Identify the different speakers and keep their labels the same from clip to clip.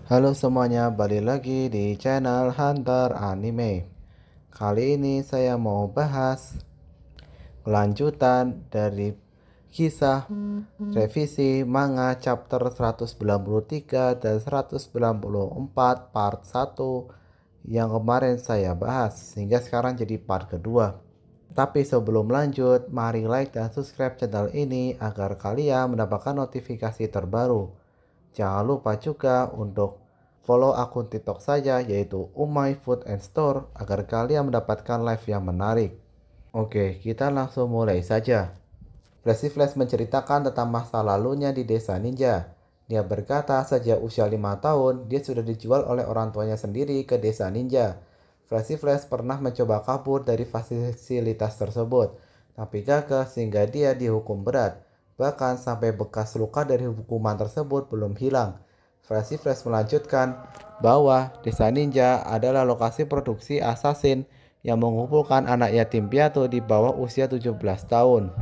Speaker 1: Halo semuanya, balik lagi di channel Hunter Anime. Kali ini saya mau bahas kelanjutan dari kisah revisi manga chapter 193 dan 194 part 1 yang kemarin saya bahas, sehingga sekarang jadi part kedua. Tapi sebelum lanjut, mari like dan subscribe channel ini agar kalian mendapatkan notifikasi terbaru. Jangan lupa juga untuk follow akun TikTok saya, yaitu Umay Food and Store, agar kalian mendapatkan live yang menarik. Oke, kita langsung mulai saja. Flashy Flash menceritakan tentang masa lalunya di desa ninja. Dia berkata sejak usia 5 tahun, dia sudah dijual oleh orang tuanya sendiri ke desa ninja. Flashy Flash pernah mencoba kabur dari fasilitas tersebut, tapi gagal sehingga dia dihukum berat. Bahkan sampai bekas luka dari hukuman tersebut belum hilang. Flashy Flash melanjutkan bahwa desa ninja adalah lokasi produksi assassin yang mengumpulkan anak yatim piatu di bawah usia 17 tahun.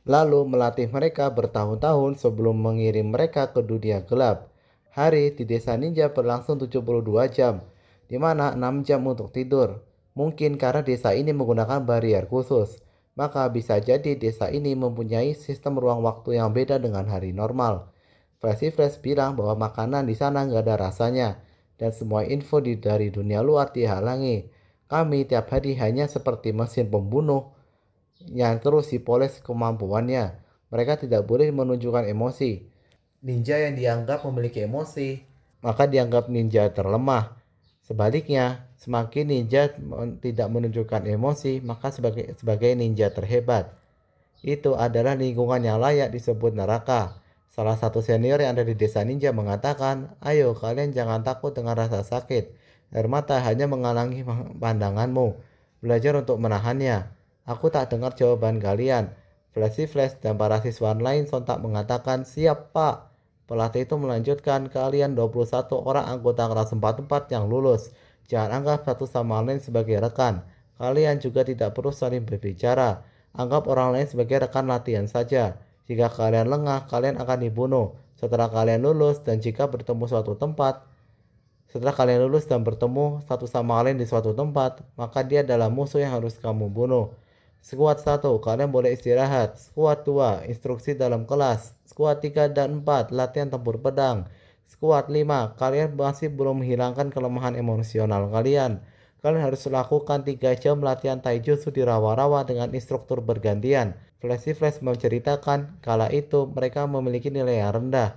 Speaker 1: Lalu melatih mereka bertahun-tahun sebelum mengirim mereka ke dunia gelap. Hari di desa ninja berlangsung 72 jam, di mana 6 jam untuk tidur. Mungkin karena desa ini menggunakan barrier khusus, maka bisa jadi desa ini mempunyai sistem ruang waktu yang beda dengan hari normal. Flashy Flash bilang bahwa makanan di sana nggak ada rasanya, dan semua info dari dunia luar dihalangi. Kami tiap hari hanya seperti mesin pembunuh yang terus dipoles kemampuannya. Mereka tidak boleh menunjukkan emosi. Ninja yang dianggap memiliki emosi, maka dianggap ninja terlemah. Sebaliknya, semakin ninja tidak menunjukkan emosi, maka sebagai ninja terhebat. Itu adalah lingkungan yang layak disebut neraka. Salah satu senior yang ada di desa ninja mengatakan, ayo kalian jangan takut dengan rasa sakit. Air mata hanya menghalangi pandanganmu. Belajar untuk menahannya. Aku tak dengar jawaban kalian. Flashy Flash dan para siswa lain sontak mengatakan, siap pak. Pelatih itu melanjutkan, kalian 21 orang anggota kelas 44 yang lulus. Jangan anggap satu sama lain sebagai rekan. Kalian juga tidak perlu saling berbicara. Anggap orang lain sebagai rekan latihan saja. Jika kalian lengah, kalian akan dibunuh. Setelah kalian lulus dan bertemu satu sama lain di suatu tempat, maka dia adalah musuh yang harus kamu bunuh. Skuad 1, kalian boleh istirahat. Skuad 2, instruksi dalam kelas. Skuad 3 dan 4, latihan tempur pedang. Skuad 5, kalian masih belum menghilangkan kelemahan emosional kalian. Kalian harus lakukan 3 jam latihan taijutsu di rawa-rawa dengan instruktur bergantian. Flashy Flash menceritakan, kala itu mereka memiliki nilai yang rendah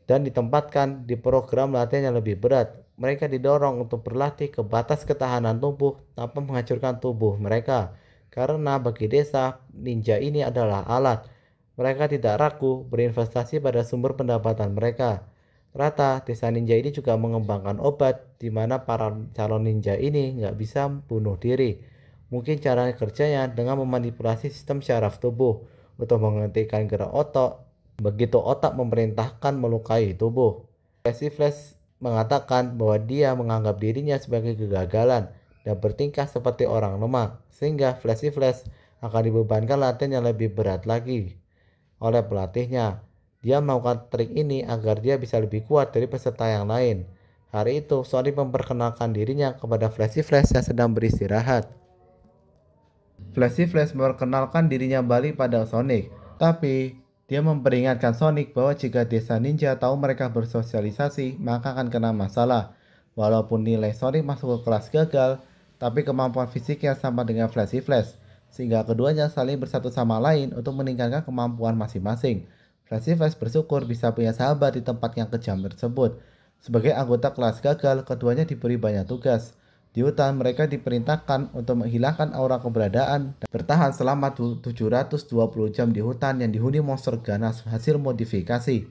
Speaker 1: dan ditempatkan di program latihan yang lebih berat. Mereka didorong untuk berlatih ke batas ketahanan tubuh tanpa menghancurkan tubuh mereka. Karena bagi desa, ninja ini adalah alat. Mereka tidak ragu berinvestasi pada sumber pendapatan mereka. Rata, desa ninja ini juga mengembangkan obat di mana para calon ninja ini nggak bisa bunuh diri. Mungkin cara kerjanya dengan memanipulasi sistem syaraf tubuh untuk menghentikan gerak otot begitu otak memerintahkan melukai tubuh. Flashy Flash mengatakan bahwa dia menganggap dirinya sebagai kegagalan dan bertingkah seperti orang lemah, sehingga Flashy Flash akan dibebankan latihan yang lebih berat lagi oleh pelatihnya. Dia melakukan trik ini agar dia bisa lebih kuat dari peserta yang lain. Hari itu, Sonic memperkenalkan dirinya kepada Flashy Flash yang sedang beristirahat. Flashy Flash memperkenalkan dirinya balik pada Sonic, tapi dia memperingatkan Sonic bahwa jika desa ninja tahu mereka bersosialisasi, maka akan kena masalah. Walaupun nilai Sonic masuk ke kelas gagal, tapi kemampuan fisiknya sama dengan Flashy Flash, sehingga keduanya saling bersatu sama lain untuk meningkatkan kemampuan masing-masing. Flashy Flash bersyukur bisa punya sahabat di tempat yang kejam tersebut. Sebagai anggota kelas gagal, keduanya diberi banyak tugas. Di hutan, mereka diperintahkan untuk menghilangkan aura keberadaan dan bertahan selama 720 jam di hutan yang dihuni monster ganas hasil modifikasi.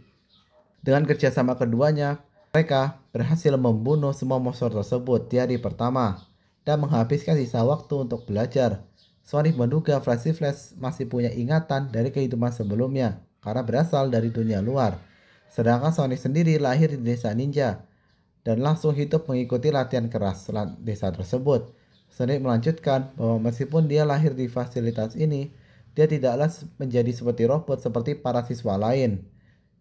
Speaker 1: Dengan kerjasama keduanya, mereka berhasil membunuh semua monster tersebut di hari pertama dan menghabiskan sisa waktu untuk belajar. Sonic menduga Flashy Flash masih punya ingatan dari kehidupan sebelumnya karena berasal dari dunia luar. Sedangkan Sonic sendiri lahir di desa ninja dan langsung hidup mengikuti latihan keras desa tersebut. Sonic melanjutkan bahwa meskipun dia lahir di fasilitas ini, dia tidaklah menjadi seperti robot seperti para siswa lain.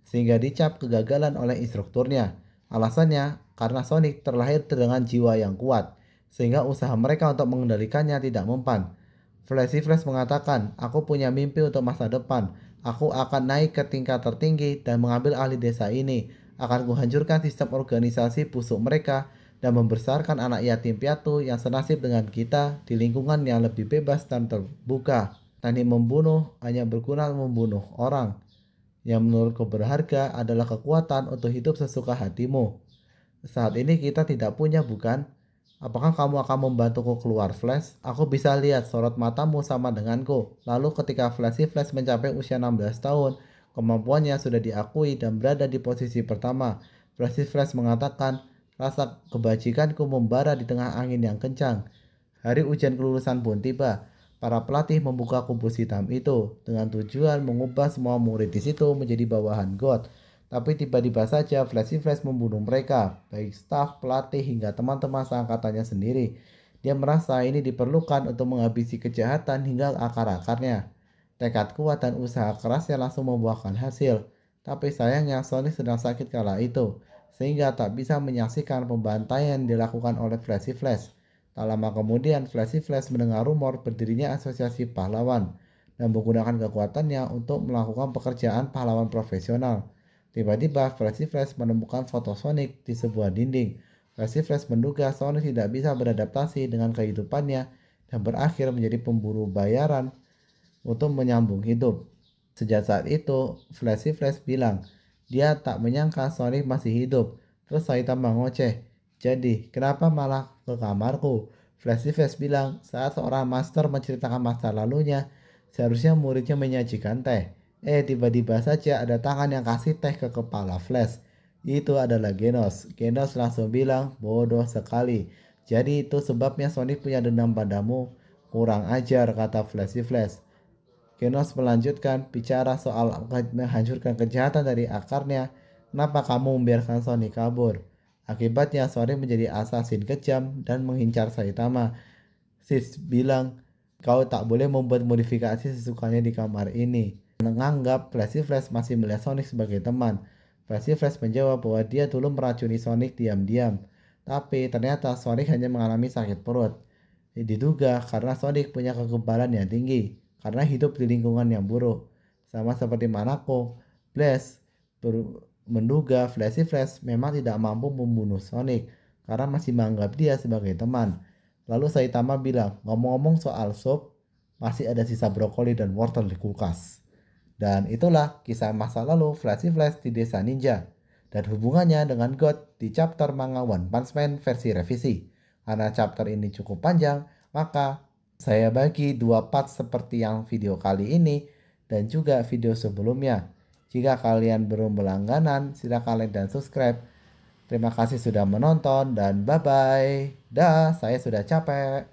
Speaker 1: sehingga dicap kegagalan oleh instrukturnya. Alasannya karena Sonic terlahir dengan jiwa yang kuat, sehingga usaha mereka untuk mengendalikannya tidak mempan. Flashy Flash mengatakan, aku punya mimpi untuk masa depan. Aku akan naik ke tingkat tertinggi dan mengambil alih desa ini. Akan kuhancurkan sistem organisasi busuk mereka dan membesarkan anak yatim piatu yang senasib dengan kita di lingkungan yang lebih bebas dan terbuka. Teknik membunuh hanya berguna membunuh orang. Yang menurutku berharga adalah kekuatan untuk hidup sesuka hatimu. Saat ini kita tidak punya, bukan? Apakah kamu akan membantuku keluar Flash? Aku bisa lihat sorot matamu sama denganku. Lalu ketika Flashy Flash mencapai usia 16 tahun, kemampuannya sudah diakui dan berada di posisi pertama. Flashy Flash mengatakan, rasa kebajikanku membara di tengah angin yang kencang. Hari ujian kelulusan pun tiba. Para pelatih membuka kubus hitam itu dengan tujuan mengubah semua murid di situ menjadi bawahan God. Tapi tiba-tiba saja Flashy Flash membunuh mereka, baik staf, pelatih, hingga teman-teman seangkatannya sendiri. Dia merasa ini diperlukan untuk menghabisi kejahatan hingga akar-akarnya. Tekad kuat dan usaha kerasnya langsung membuahkan hasil. Tapi sayangnya Sonic sedang sakit kala itu, sehingga tak bisa menyaksikan pembantaian yang dilakukan oleh Flashy Flash. Tak lama kemudian, Flashy Flash mendengar rumor berdirinya asosiasi pahlawan dan menggunakan kekuatannya untuk melakukan pekerjaan pahlawan profesional. Tiba-tiba, Flashy Flash menemukan foto Sonic di sebuah dinding. Flashy Flash menduga Sonic tidak bisa beradaptasi dengan kehidupannya dan berakhir menjadi pemburu bayaran untuk menyambung hidup. Sejak saat itu, Flashy Flash bilang, dia tak menyangka Sonic masih hidup. Terus Saitama ngoceh, jadi, kenapa malah ke kamarku? Flashy Flash bilang, saat seorang master menceritakan masa lalunya, seharusnya muridnya menyajikan teh. Tiba-tiba saja ada tangan yang kasih teh ke kepala Flash. Itu adalah Genos. Genos langsung bilang, bodoh sekali. Jadi itu sebabnya Sonic punya dendam padamu. Kurang ajar, kata Flashy Flash. Genos melanjutkan bicara soal menghancurkan kejahatan dari akarnya. Kenapa kamu membiarkan Sonic kabur? Akibatnya Sonic menjadi assassin kejam dan mengincar Saitama. Sis bilang, kau tak boleh membuat modifikasi sesukanya di kamar ini. Menganggap Flashy Flash masih melihat Sonic sebagai teman. Flashy Flash menjawab bahwa dia dulu meracuni Sonic diam-diam. Tapi ternyata Sonic hanya mengalami sakit perut. Diduga karena Sonic punya kekebalan yang tinggi, karena hidup di lingkungan yang buruk. Sama seperti Manako, Blaze menduga Flashy Flash memang tidak mampu membunuh Sonic karena masih menganggap dia sebagai teman. Lalu Saitama bilang, ngomong-ngomong soal sup, masih ada sisa brokoli dan wortel di kulkas. Dan itulah kisah masa lalu Flashy Flash di Desa Ninja dan hubungannya dengan God di chapter manga One Punch Man versi revisi. Karena chapter ini cukup panjang, maka saya bagi dua part seperti yang video kali ini dan juga video sebelumnya. Jika kalian belum berlangganan, silakan like dan subscribe. Terima kasih sudah menonton dan bye-bye. Dah, saya sudah capek.